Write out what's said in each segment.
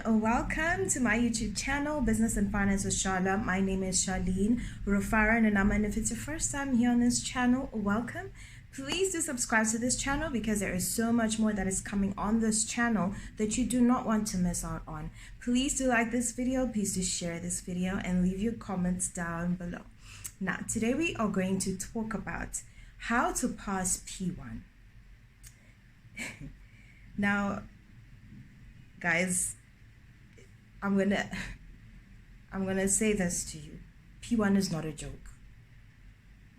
Welcome to my YouTube channel, Business and Finance with Charla. My name is Charlene Rufaran, and if it's your first time here on this channel, welcome. Please do subscribe to this channel because there is so much more that is coming on this channel that you do not want to miss out on. Please do like this video, please do share this video, and leave your comments down below. Now, today we are going to talk about how to pass P1. Now, guys, I'm gonna say this to you. P1 is not a joke.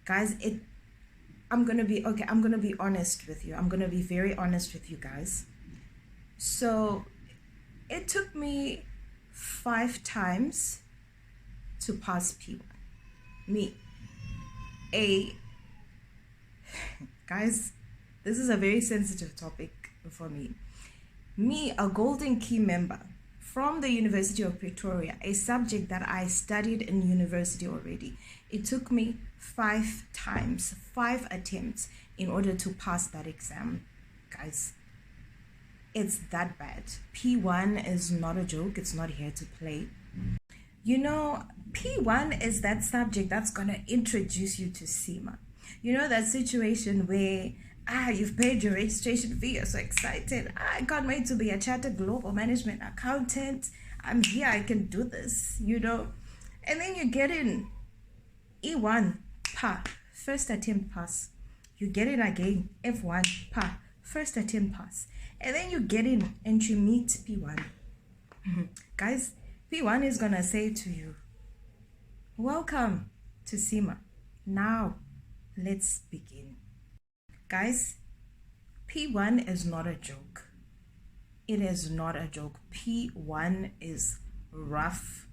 Guys, I'm gonna be honest with you. I'm gonna be very honest with you guys. So it took me 5 times to pass P1. Guys, this is a very sensitive topic for me. A Golden Key member from the University of Pretoria, a subject that I studied in university already. It took me 5 attempts in order to pass that exam. Guys, it's that bad. P1 is not a joke. It's not here to play. You know, P1 is that subject that's going to introduce you to CIMA. You know, that situation where you've paid your registration fee, you're so excited. I can't wait to be a chartered global management accountant. I'm here, I can do this, you know. And then you get in E1, first attempt pass. You get in again, F1, first attempt pass. And then you get in and you meet P1. Guys, P1 is gonna say to you, welcome to CIMA. Now, let's begin. Guys, P1 is not a joke. It is not a joke. P1 is rough.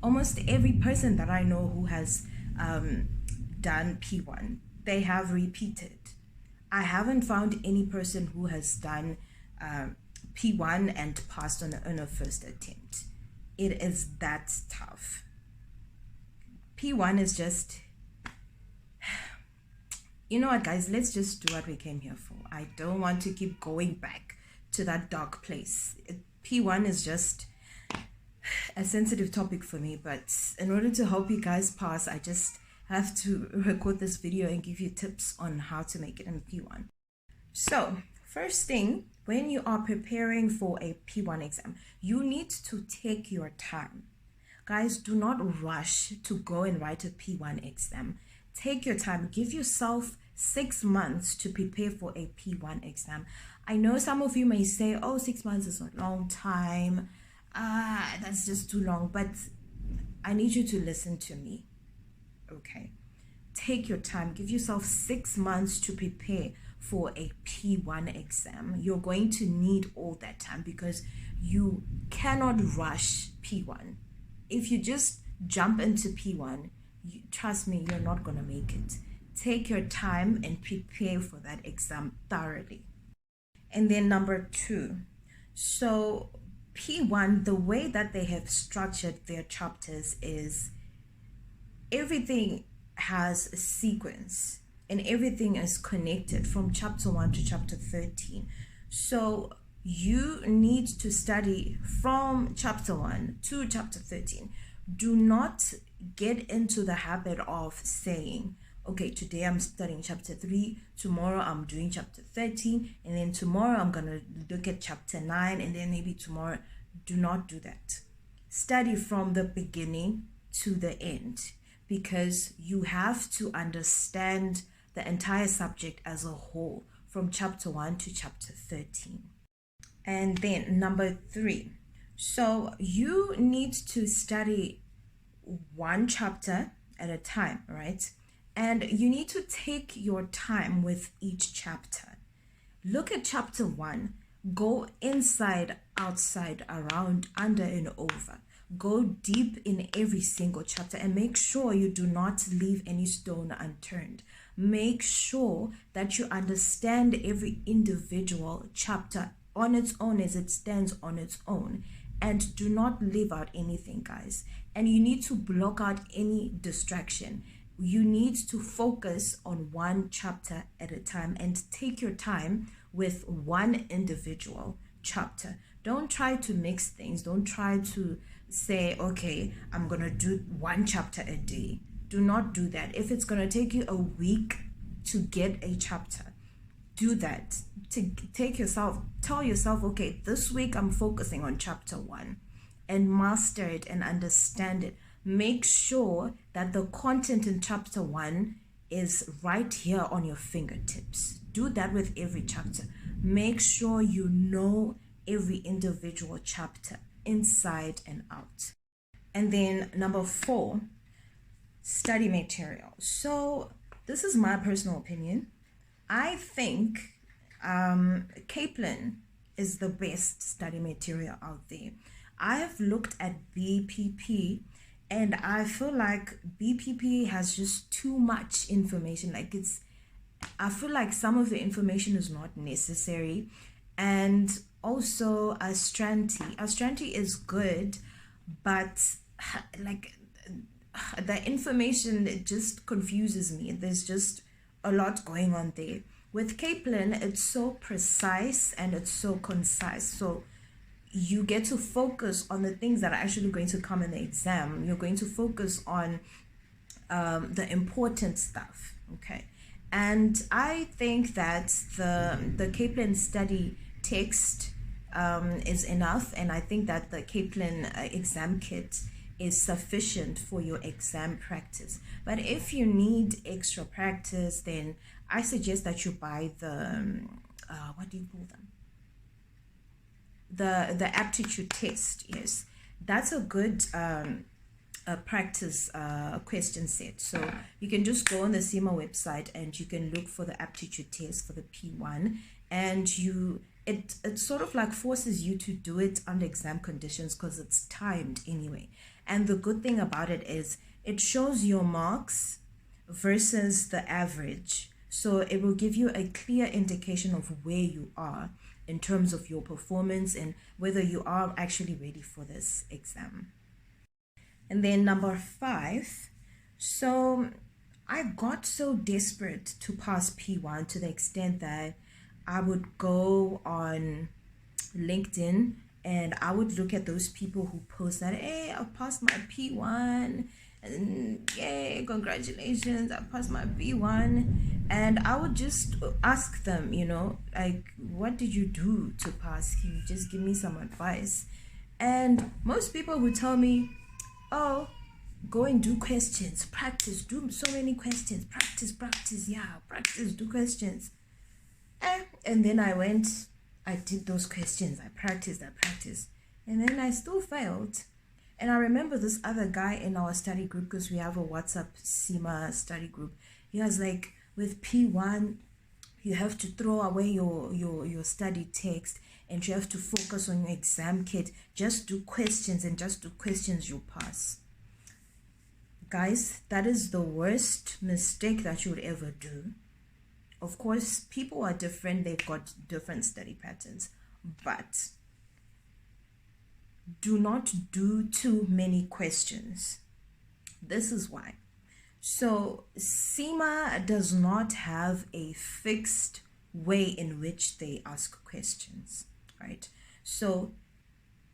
Almost every person that I know who has done P1, they have repeated. I haven't found any person who has done P1 and passed on a first attempt. It is that tough. P1 is just... You know what, guys, let's just do what we came here for. I don't want to keep going back to that dark place. P1 is just a sensitive topic for me, but in order to help you guys pass, I just have to record this video and give you tips on how to make it in P1. So, first thing, when you are preparing for a P1 exam, you need to take your time. Guys, do not rush to go and write a P1 exam. Take your time. Give yourself 6 months to prepare for a P1 exam. I know some of you may say, oh, 6 months is a long time. That's just too long. But I need you to listen to me. Okay. Take your time. Give yourself 6 months to prepare for a P1 exam. You're going to need all that time because you cannot rush P1. If you just jump into P1, trust me, you're not going to make it. Take your time and prepare for that exam thoroughly. And then number 2, so P1, the way that they have structured their chapters is everything has a sequence and everything is connected from chapter 1 to chapter 13. So you need to study from chapter 1 to chapter 13. Do not get into the habit of saying, okay, today I'm studying chapter 3, tomorrow I'm doing chapter 13, and then tomorrow I'm going to look at chapter 9, and then maybe tomorrow. Do not do that. Study from the beginning to the end because you have to understand the entire subject as a whole from chapter 1 to chapter 13. And then number 3. So you need to study 1 chapter at a time, right? And you need to take your time with each chapter. Look at chapter 1. Go inside, outside, around, under, and over. Go deep in every single chapter and make sure you do not leave any stone unturned. Make sure that you understand every individual chapter on its own as it stands on its own. And do not leave out anything, guys. And you need to block out any distraction. You need to focus on 1 chapter at a time and take your time with 1 individual chapter. Don't try to mix things. Don't try to say, okay, I'm going to do one chapter a day. Do not do that. If it's going to take you a week to get a chapter, do that. Tell yourself, okay, this week I'm focusing on chapter 1, and master it and understand it. Make sure that the content in chapter 1 is right here on your fingertips. Do that with every chapter. Make sure you know every individual chapter inside and out. And then number 4, study material. So this is my personal opinion. I think Kaplan is the best study material out there. I have looked at BPP and I feel like BPP has just too much information. I feel like some of the information is not necessary. And also Astranti is good, but like the information, it just confuses me. There's just a lot going on there. With Kaplan, it's so precise and it's so concise. So you get to focus on the things that are actually going to come in the exam. You're going to focus on the important stuff, okay? And I think that the Kaplan study text is enough, and I think that the Kaplan exam kit is sufficient for your exam practice. But if you need extra practice, then I suggest that you buy the what do you call them? The aptitude test. Yes, that's a good practice question set. So you can just go on the CIMA website and you can look for the aptitude test for the P1, and it sort of like forces you to do it under exam conditions because it's timed anyway. And the good thing about it is it shows your marks versus the average. So it will give you a clear indication of where you are in terms of your performance and whether you are actually ready for this exam. And then number 5, so I got so desperate to pass P1 to the extent that I would go on LinkedIn and I would look at those people who post that, hey, I passed my P1, and yay, congratulations, I passed my P1. And I would just ask them, like, what did you do to pass? Can you just give me some advice? And most people would tell me, oh, go and do questions, practice, do so many questions, practice, do questions. And then I did those questions, I practiced, and then I still failed. And I remember this other guy in our study group, because we have a WhatsApp CIMA study group. He was like, with P1, you have to throw away your study text and you have to focus on your exam kit. Just do questions, and just do questions, you'll pass. Guys, that is the worst mistake that you would ever do. Of course, people are different. They've got different study patterns. But do not do too many questions. This is why. So CIMA does not have a fixed way in which they ask questions, right? So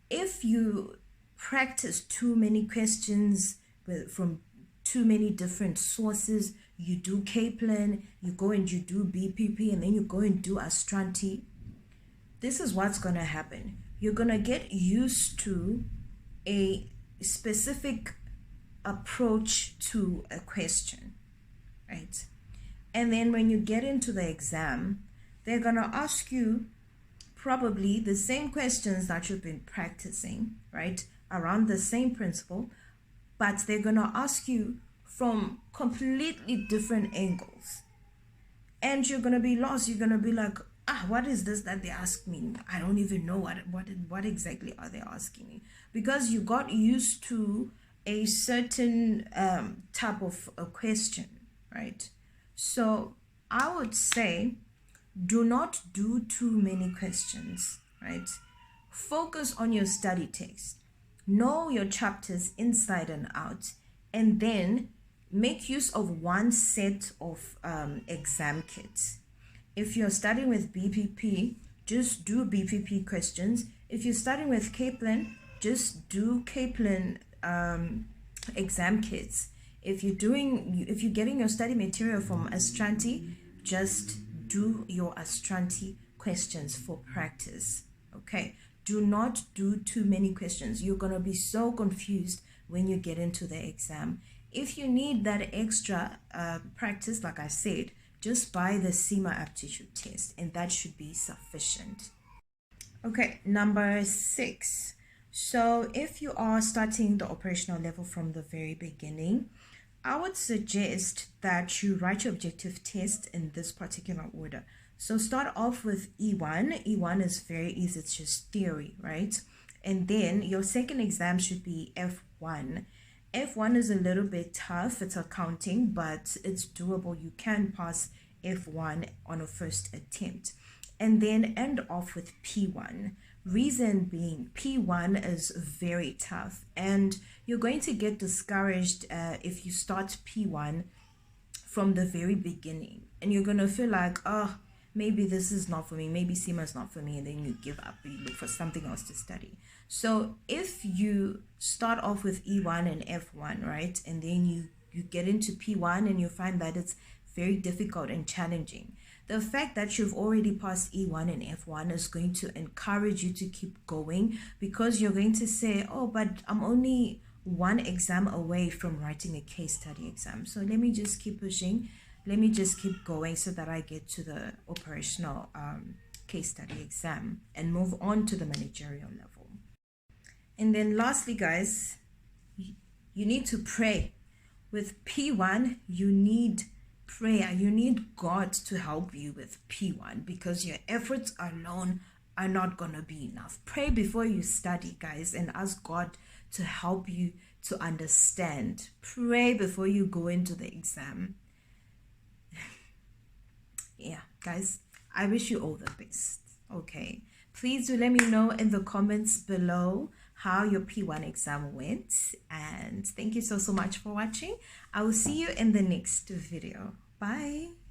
if you practice too many questions from too many different sources, you do Kaplan, you go and you do BPP, and then you go and do Astranti, this is what's going to happen. You're going to get used to a specific approach to a question, right? And then when you get into the exam, they're going to ask you probably the same questions that you've been practicing, right, around the same principle, but they're going to ask you from completely different angles, and you're going to be lost. You're going to be like, what is this that they ask me? I don't even know what exactly are they asking me, because you got used to a certain type of a question, right? So I would say, do not do too many questions, right? Focus on your study text. Know your chapters inside and out, and then make use of one set of exam kits. If you're studying with BPP, just do BPP questions. If you're starting with Kaplan, just do Kaplan exam kits. If you're getting your study material from Astranti, just do your Astranti questions for practice. Okay, do not do too many questions. You're gonna be so confused when you get into the exam. If you need that extra practice, like I said, just buy the CIMA aptitude test, and that should be sufficient. Okay, number 6. So if you are starting the operational level from the very beginning, I would suggest that you write your objective test in this particular order. So start off with E1. E1 is very easy, it's just theory, right? And then your second exam should be F1. F1 is a little bit tough, it's accounting, but it's doable. You can pass F1 on a first attempt. And then end off with P1. Reason being, P1 is very tough, and you're going to get discouraged if you start P1 from the very beginning, and you're going to feel like, oh, maybe this is not for me, maybe CIMA is not for me, and then you give up, you look for something else to study. So if you start off with E1 and F1, right, and then you get into P1 and you find that it's very difficult and challenging, the fact that you've already passed E1 and F1 is going to encourage you to keep going, because you're going to say, oh, but I'm only one exam away from writing a case study exam, so let me just keep pushing, let me just keep going so that I get to the operational case study exam and move on to the managerial level. And then lastly, guys, you need to pray. With P1, you need prayer. You need God to help you with P1, because your efforts alone are not gonna be enough. Pray before you study, guys, and ask God to help you to understand. Pray before you go into the exam. Yeah, guys, I wish you all the best. Okay, please do let me know in the comments below how your P1 exam went, and thank you so much for watching. I will see you in the next video. Bye.